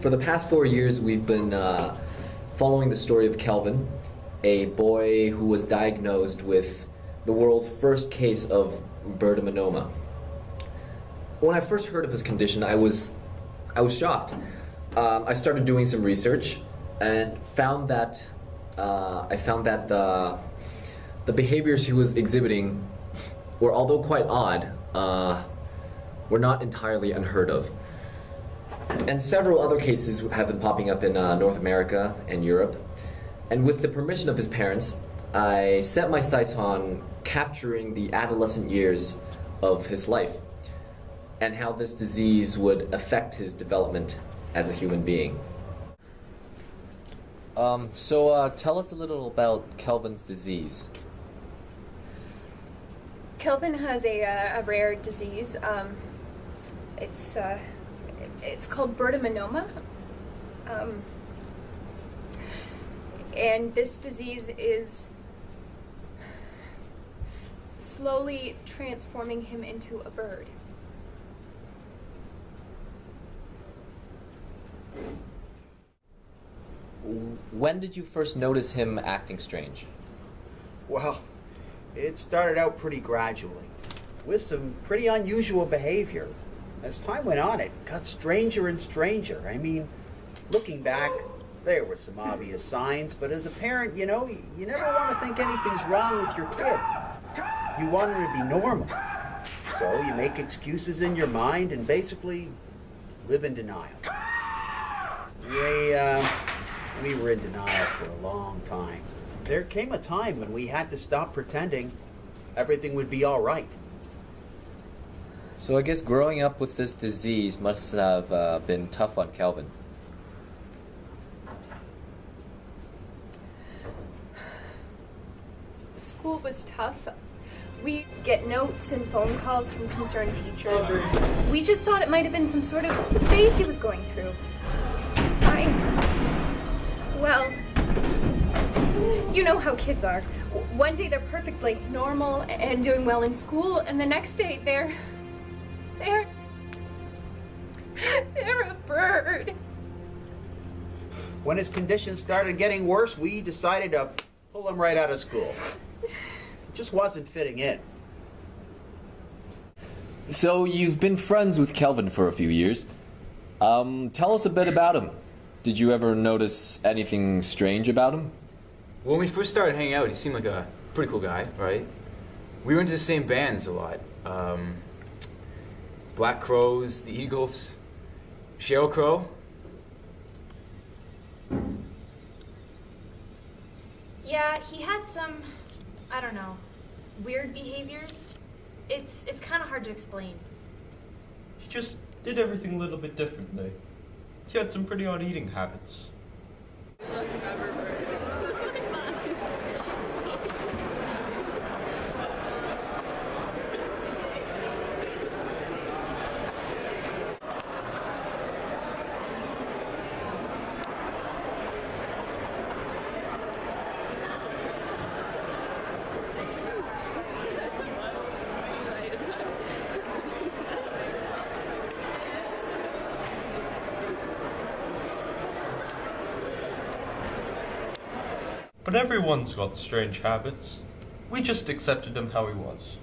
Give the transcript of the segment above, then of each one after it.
For the past 4 years, we've been following the story of Kelvin, a boy who was diagnosed with the world's first case of Birdamanoma. When I first heard of this condition, I was shocked. I started doing some research and found that the behaviors he was exhibiting were, although quite odd, were not entirely unheard of. And several other cases have been popping up in North America and Europe. And with the permission of his parents, I set my sights on capturing the adolescent years of his life and how this disease would affect his development as a human being. So tell us a little about Kelvin's disease. Kelvin has a rare disease. It's called Birdamanoma. And this disease is slowly transforming him into a bird. When did you first notice him acting strange? Well, it started out pretty gradually, with some pretty unusual behavior. As time went on, it got stranger and stranger. I mean, looking back, there were some obvious signs, but as a parent, you know, you never want to think anything's wrong with your kid. You want him to be normal. So you make excuses in your mind and basically live in denial. We were in denial for a long time. There came a time when we had to stop pretending everything would be all right. So I guess growing up with this disease must have been tough on Kelvin. School was tough. We get notes and phone calls from concerned teachers. We just thought it might have been some sort of phase he was going through. Well, you know how kids are. One day they're perfectly normal and doing well in school, and the next day they're a bird. When his condition started getting worse, we decided to pull him right out of school. It just wasn't fitting in. So you've been friends with Kelvin for a few years. Tell us a bit about him. Did you ever notice anything strange about him? When we first started hanging out, he seemed like a pretty cool guy, right? We were into the same bands a lot. Black Crows, the Eagles, Sheryl Crow. Yeah, he had some, I don't know, weird behaviors. It's kind of hard to explain. He just did everything a little bit differently. He had some pretty odd eating habits. But everyone's got strange habits. We just accepted him how he was.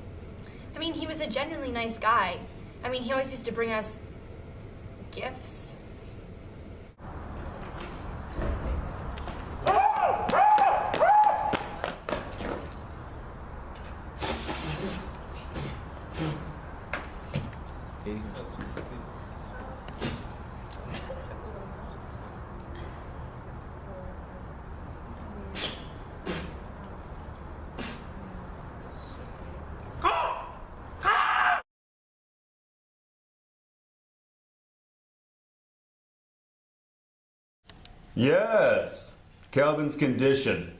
I mean, he was a genuinely nice guy. I mean, he always used to bring us gifts. Yes, Kelvin's condition.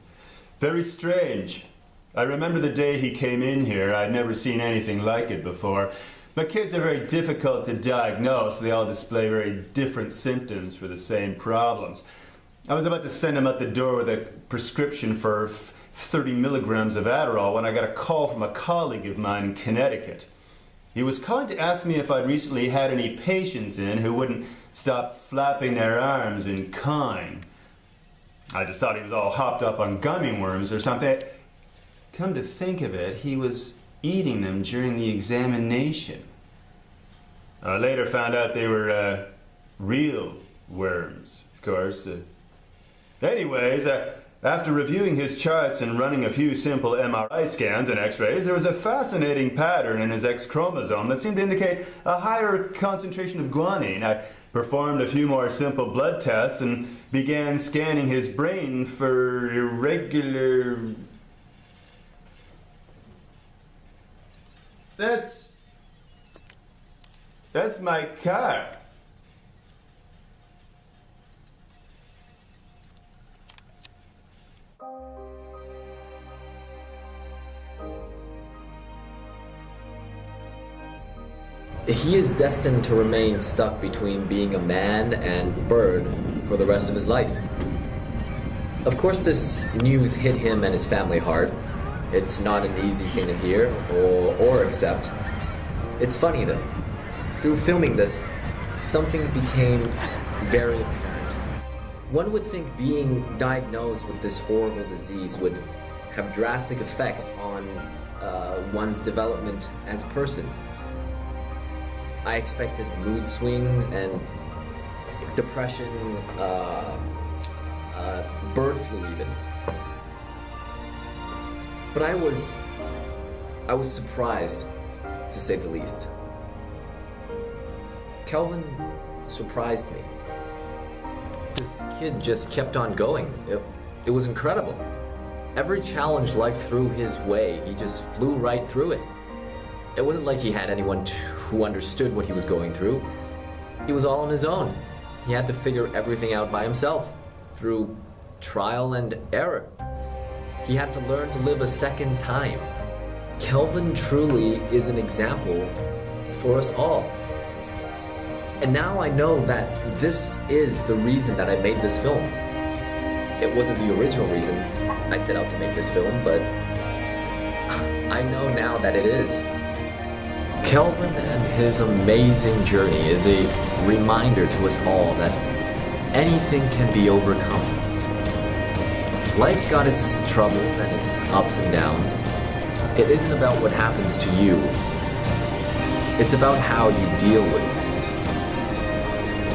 Very strange. I remember the day he came in here. I'd never seen anything like it before. But kids are very difficult to diagnose. They all display very different symptoms for the same problems. I was about to send him out the door with a prescription for 30 milligrams of Adderall when I got a call from a colleague of mine in Connecticut. He was calling to ask me if I'd recently had any patients in who wouldn't stopped flapping their arms and cawing. I just thought he was all hopped up on gummy worms or something. Come to think of it, he was eating them during the examination. I later found out they were real worms, of course. Anyways, after reviewing his charts and running a few simple MRI scans and x-rays, there was a fascinating pattern in his X chromosome that seemed to indicate a higher concentration of guanine. I performed a few more simple blood tests and began scanning his brain for irregular... That's my car. He is destined to remain stuck between being a man and bird for the rest of his life. Of course, this news hit him and his family hard. It's not an easy thing to hear or accept. It's funny though. Through filming this, something became very apparent. One would think being diagnosed with this horrible disease would have drastic effects on one's development as a person. I expected mood swings and depression, bird flu even. But I was surprised, to say the least. Kelvin surprised me. This kid just kept on going. It was incredible. Every challenge life threw his way, he just flew right through it. It wasn't like he had anyone who understood what he was going through. He was all on his own. He had to figure everything out by himself, through trial and error. He had to learn to live a second time. Kelvin truly is an example for us all. And now I know that this is the reason that I made this film. It wasn't the original reason I set out to make this film, but I know now that it is. Kelvin and his amazing journey is a reminder to us all that anything can be overcome. Life's got its troubles and its ups and downs. It isn't about what happens to you. It's about how you deal with it.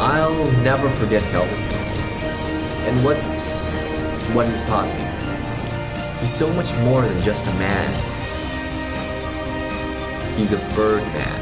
I'll never forget Kelvin and what he's taught me. He's so much more than just a man. He's a bird man.